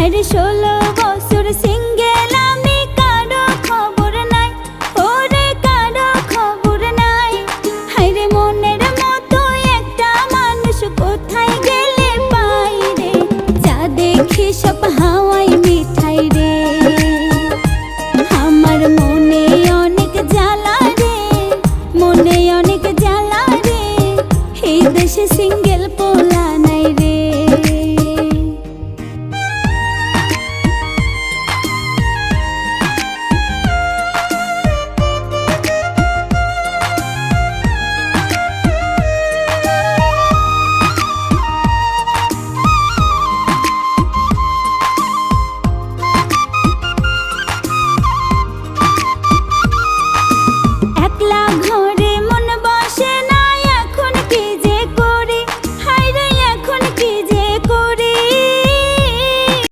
হায়রে 16 বছর সিঙ্গেল আমি, কারো খবর নাই, ওরে কারো খবর নাই। হায়রে মনের মতো একটা মানুষ কোথায় গেলে পাই রে, যা দেখি সব হাওয়াই মিঠাই রে। আমার মনে অনেক জ্বালা রে, মনে অনেক জ্বালা রে, এই দেশে